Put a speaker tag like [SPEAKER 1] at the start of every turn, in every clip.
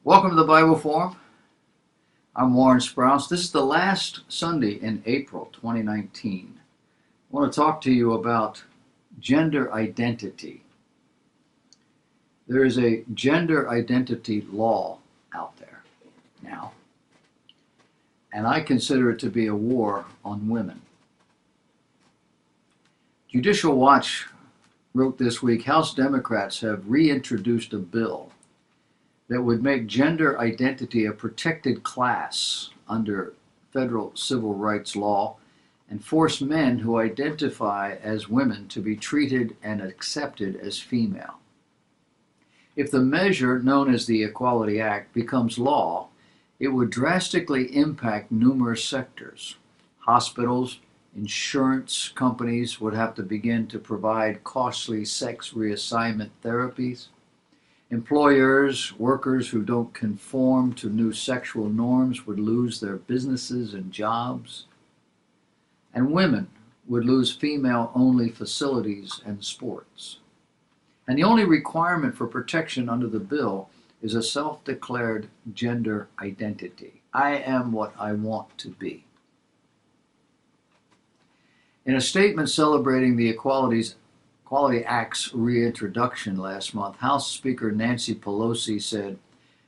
[SPEAKER 1] Welcome to the Bible Forum. I'm Warren Sprouse. This is the last Sunday in April 2019. I want to talk to you about gender identity. There is a gender identity law out there now, and I consider it to be a war on women. Judicial Watch wrote this week, House Democrats have reintroduced a bill that would make gender identity a protected class under federal civil rights law and force men who identify as women to be treated and accepted as female. If the measure, known as the Equality Act, becomes law, it would drastically impact numerous sectors. Hospitals, insurance companies would have to begin to provide costly sex reassignment therapies. Employers, workers who don't conform to new sexual norms would lose their businesses and jobs. And women would lose female-only facilities and sports. And the only requirement for protection under the bill is a self-declared gender identity. I am what I want to be. In a statement celebrating the Equality Act's reintroduction last month, House Speaker Nancy Pelosi said,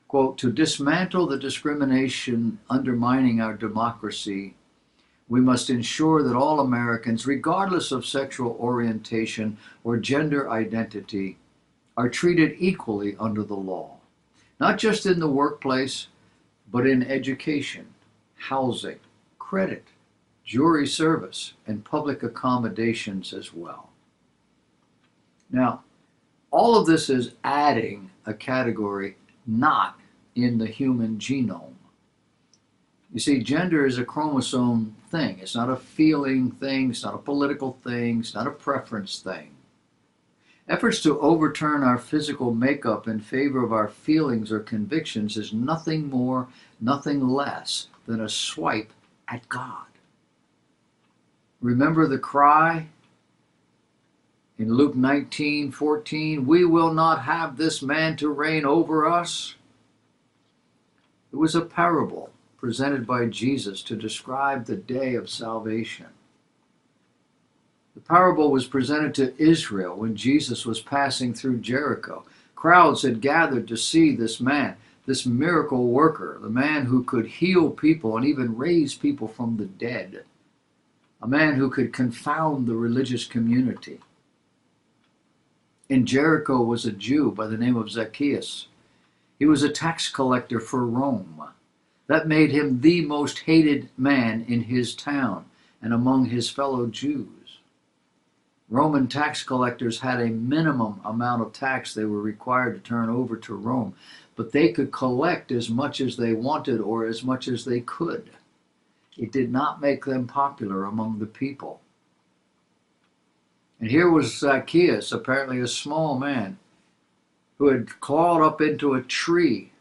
[SPEAKER 1] quote, "To dismantle the discrimination undermining our democracy, we must ensure that all Americans, regardless of sexual orientation or gender identity, are treated equally under the law, not just in the workplace, but in education, housing, credit, jury service, and public accommodations as well." Now, all of this is adding a category not in the human genome. You see, gender is a chromosome thing. It's not a feeling thing. It's not a political thing. It's not a preference thing. Efforts to overturn our physical makeup in favor of our feelings or convictions is nothing more, nothing less than a swipe at God. Remember the cry in Luke 19:14, "We will not have this man to reign over us"? It was a parable presented by Jesus to describe the day of salvation. The parable was presented to Israel when Jesus was passing through Jericho. Crowds had gathered to see this man, this miracle worker, the man who could heal people and even raise people from the dead, a man who could confound the religious community. In Jericho was a Jew by the name of Zacchaeus. He was a tax collector for Rome. That made him the most hated man in his town and among his fellow Jews. Roman tax collectors had a minimum amount of tax they were required to turn over to Rome, but they could collect as much as they wanted or as much as they could. It did not make them popular among the people. And here was Zacchaeus, apparently a small man, who had clawed up into a tree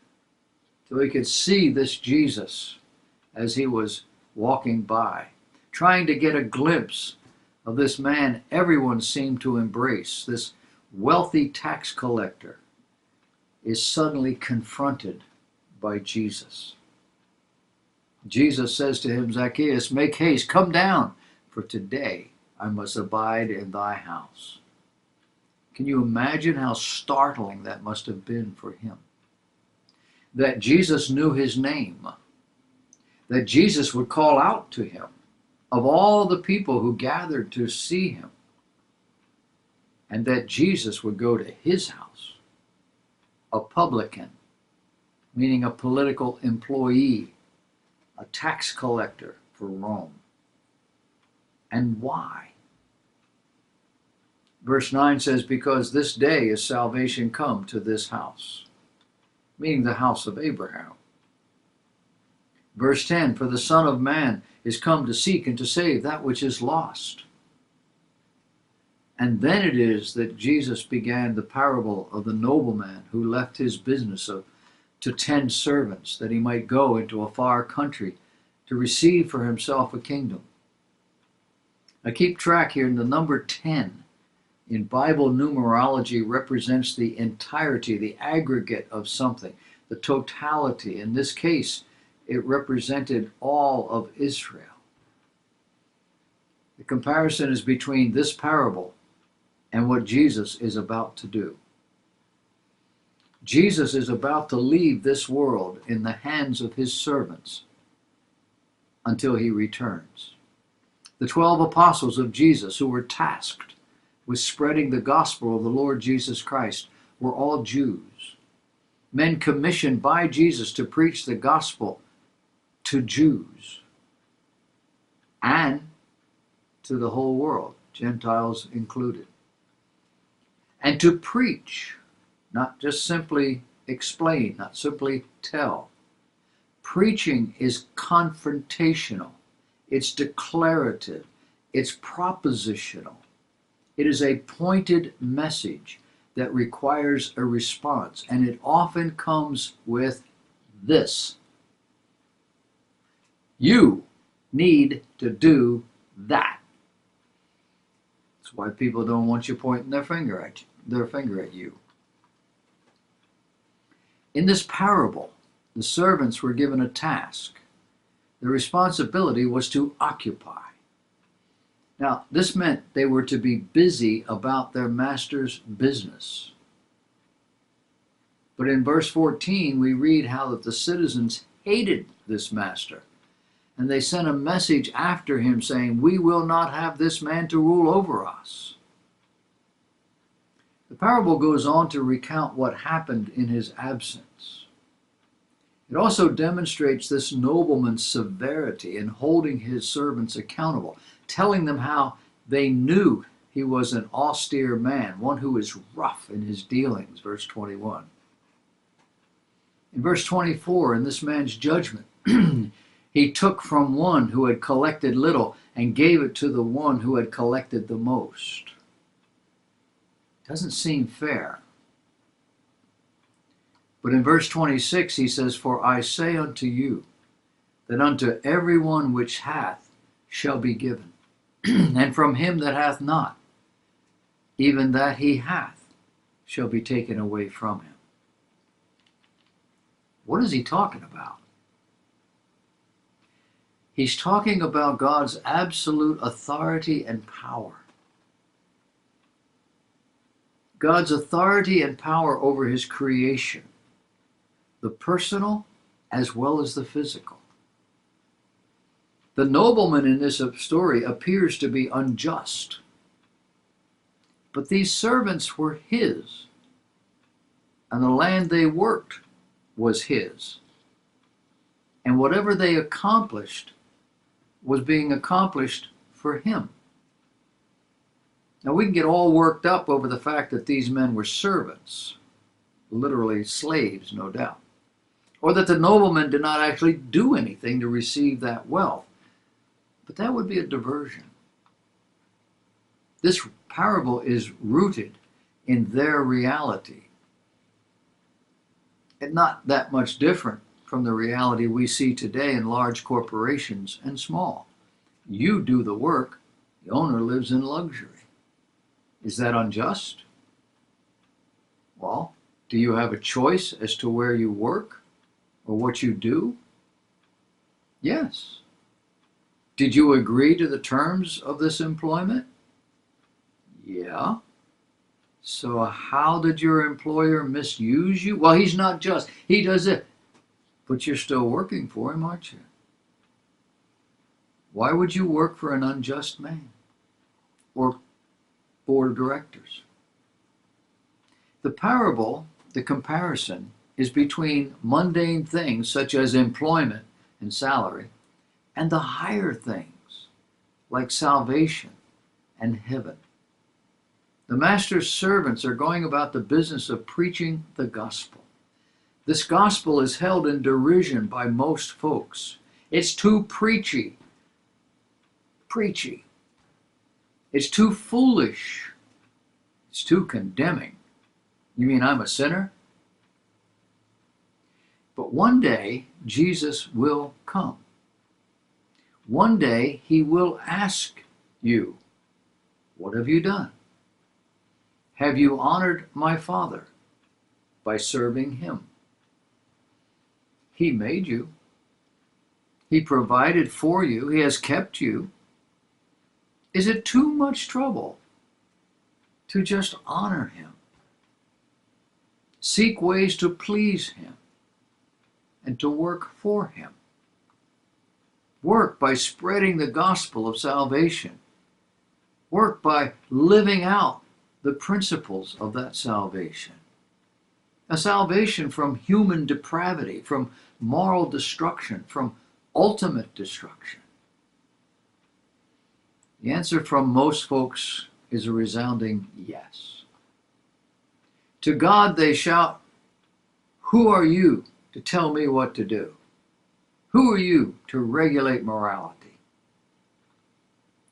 [SPEAKER 1] so he could see this Jesus as he was walking by, trying to get a glimpse of this man everyone seemed to embrace. This wealthy tax collector is suddenly confronted by Jesus. Jesus says to him, "Zacchaeus, make haste, come down, for today I must abide in thy house." Can you imagine how startling that must have been for him? That Jesus knew his name, that Jesus would call out to him of all the people who gathered to see him, and that Jesus would go to his house, a publican, meaning a political employee, a tax collector for Rome. And why? Verse 9 says, "Because this day is salvation come to this house," meaning the house of Abraham. Verse 10, "For the Son of Man is come to seek and to save that which is lost." And then it is that Jesus began the parable of the nobleman who left his business to 10 servants that he might go into a far country to receive for himself a kingdom. I keep track here, in the number 10 in Bible numerology represents the entirety, the aggregate of something. the totality. In this case, it represented all of Israel. The comparison is between this parable and what Jesus is about to do. Jesus is about to leave this world in the hands of his servants until he returns. The 12 apostles of Jesus, who were tasked with spreading the gospel of the Lord Jesus Christ, were all Jews. Men commissioned by Jesus to preach the gospel to Jews and to the whole world, Gentiles included. And to preach, not just simply explain, not simply tell. Preaching is confrontational. It's declarative. It's propositional. It is a pointed message that requires a response, and it often comes with this: you need to do that. That's why people don't want you pointing their finger at you. In this parable, the servants were given a task. The responsibility was to occupy. Now, this meant they were to be busy about their master's business. But in verse 14, we read how that the citizens hated this master, and they sent a message after him saying, "We will not have this man to rule over us." The parable goes on to recount what happened in his absence. It also demonstrates this nobleman's severity in holding his servants accountable, telling them how they knew he was an austere man, one who is rough in his dealings, verse 21. In verse 24, in this man's judgment, he took from one who had collected little and gave it to the one who had collected the most. Doesn't seem fair. But in verse 26 he says, "For I say unto you, that unto every one which hath shall be given, and from him that hath not, even that he hath shall be taken away from him." What is he talking about? He's talking about God's absolute authority and power. God's authority and power over his creation, the personal as well as the physical. The nobleman in this story appears to be unjust, but these servants were his, and the land they worked was his, and whatever they accomplished was being accomplished for him. Now we can get all worked up over the fact that these men were servants, literally slaves, no doubt, or that the nobleman did not actually do anything to receive that wealth. But that would be a diversion. This parable is rooted in their reality, and not that much different from the reality we see today in large corporations and small. You do the work, the owner lives in luxury. Is that unjust? Well, do you have a choice as to where you work or what you do? Yes. Did you agree to the terms of this employment? Yeah. So how did your employer misuse you? Well, he's not just. He does it. But you're still working for him, aren't you? Why would you work for an unjust man or board of directors? The parable, the comparison, is between mundane things such as employment and salary and the higher things like salvation and heaven. The master's servants are going about the business of preaching the gospel. This gospel is held in derision by most folks. It's too preachy. It's too foolish. It's too condemning. You mean I'm a sinner? But one day, Jesus will come. One day, he will ask you, what have you done? Have you honored my Father by serving him? He made you. He provided for you. He has kept you. Is it too much trouble to just honor him? Seek ways to please him and to work for him. Work by spreading the gospel of salvation. Work by living out the principles of that salvation. A salvation from human depravity, from moral destruction, from ultimate destruction. The answer from most folks is a resounding yes. To God they shout, "Who are you to tell me what to do? Who are you to regulate morality?"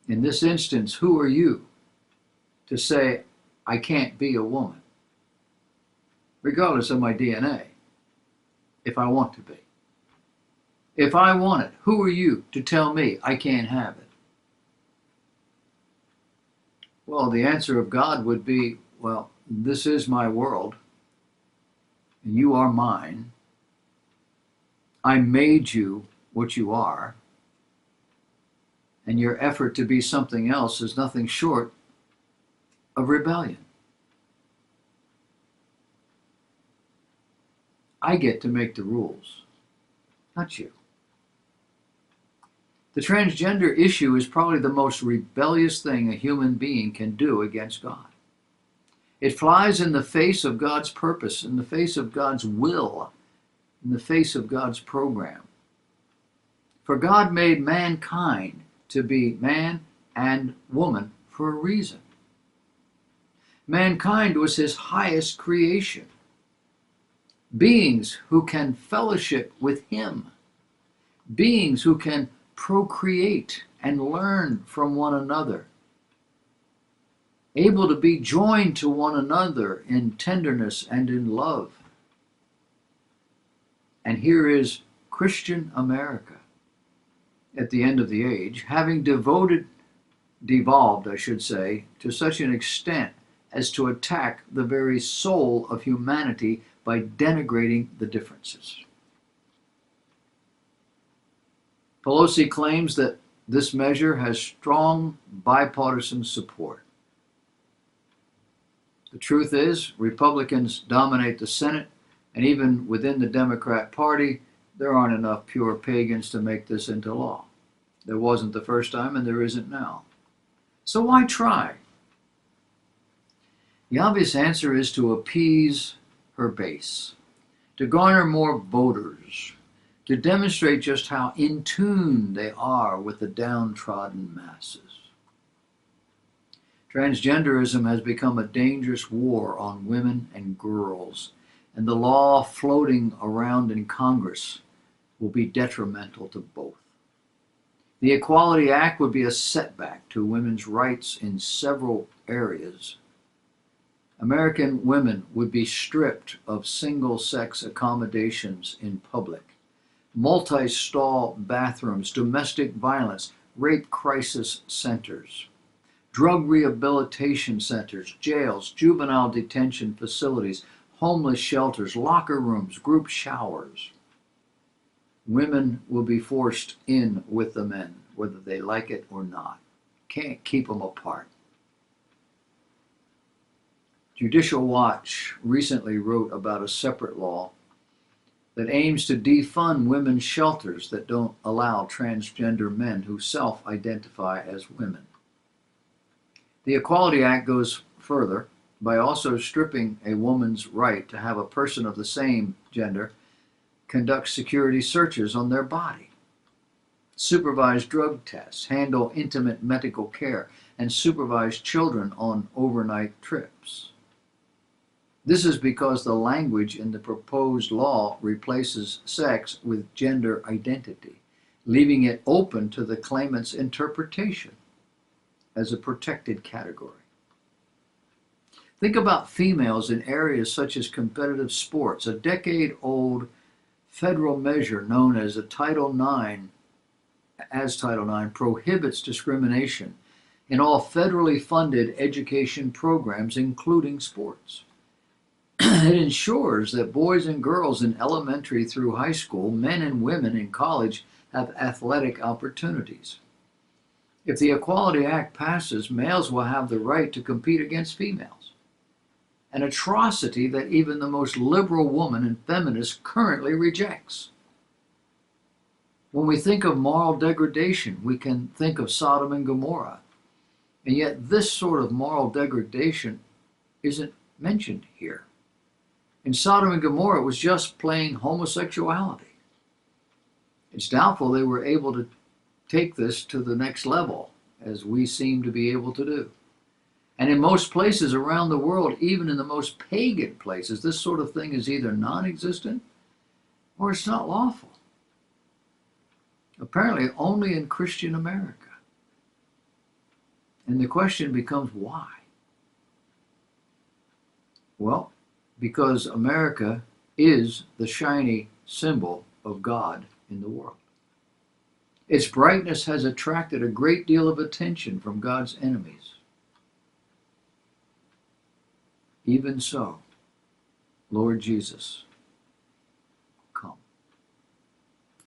[SPEAKER 1] In this instance, who are you to say, "I can't be a woman, regardless of my DNA, if I want to be"? If I want it, who are you to tell me I can't have it? Well, the answer of God would be, well, this is my world, and you are mine. I made you what you are, and your effort to be something else is nothing short of rebellion. I get to make the rules, not you. The transgender issue is probably the most rebellious thing a human being can do against God. It flies in the face of God's purpose, in the face of God's will, in the face of God's program. For God made mankind to be man and woman for a reason. Mankind was his highest creation. Beings who can fellowship with him. Beings who can procreate and learn from one another. Able to be joined to one another in tenderness and in love. And here is Christian America at the end of the age, having devolved, I should say, to such an extent as to attack the very soul of humanity by denigrating the differences. Pelosi claims that this measure has strong bipartisan support. The truth is, Republicans dominate the Senate, and even within the Democrat Party, there aren't enough pure pagans to make this into law. There wasn't the first time, and there isn't now. So why try? The obvious answer is to appease her base, to garner more voters, to demonstrate just how in tune they are with the downtrodden masses. Transgenderism has become a dangerous war on women and girls, and the law floating around in Congress will be detrimental to both. The Equality Act would be a setback to women's rights in several areas. American women would be stripped of single-sex accommodations in public, multi-stall bathrooms, domestic violence, rape crisis centers, drug rehabilitation centers, jails, juvenile detention facilities, homeless shelters, locker rooms, group showers. Women will be forced in with the men, whether they like it or not. Can't keep them apart. Judicial Watch recently wrote about a separate law that aims to defund women's shelters that don't allow transgender men who self-identify as women. The Equality Act goes further by also stripping a woman's right to have a person of the same gender conduct security searches on their body, supervise drug tests, handle intimate medical care, and supervise children on overnight trips. This is because the language in the proposed law replaces sex with gender identity, leaving it open to the claimant's interpretation as a protected category. Think about females in areas such as competitive sports. A decade-old federal measure known as Title IX prohibits discrimination in all federally funded education programs, including sports. It ensures that boys and girls in elementary through high school, men and women in college, have athletic opportunities. If the Equality Act passes, males will have the right to compete against females, an atrocity that even the most liberal woman and feminist currently rejects. When we think of moral degradation, we can think of Sodom and Gomorrah, and yet this sort of moral degradation isn't mentioned here. In Sodom and Gomorrah, it was just plain homosexuality. It's doubtful they were able to take this to the next level, as we seem to be able to do. And in most places around the world, even in the most pagan places, this sort of thing is either non-existent or it's not lawful. Apparently only in Christian America. And the question becomes why? Well, because America is the shiny symbol of God in the world. Its brightness has attracted a great deal of attention from God's enemies. Even so, Lord Jesus,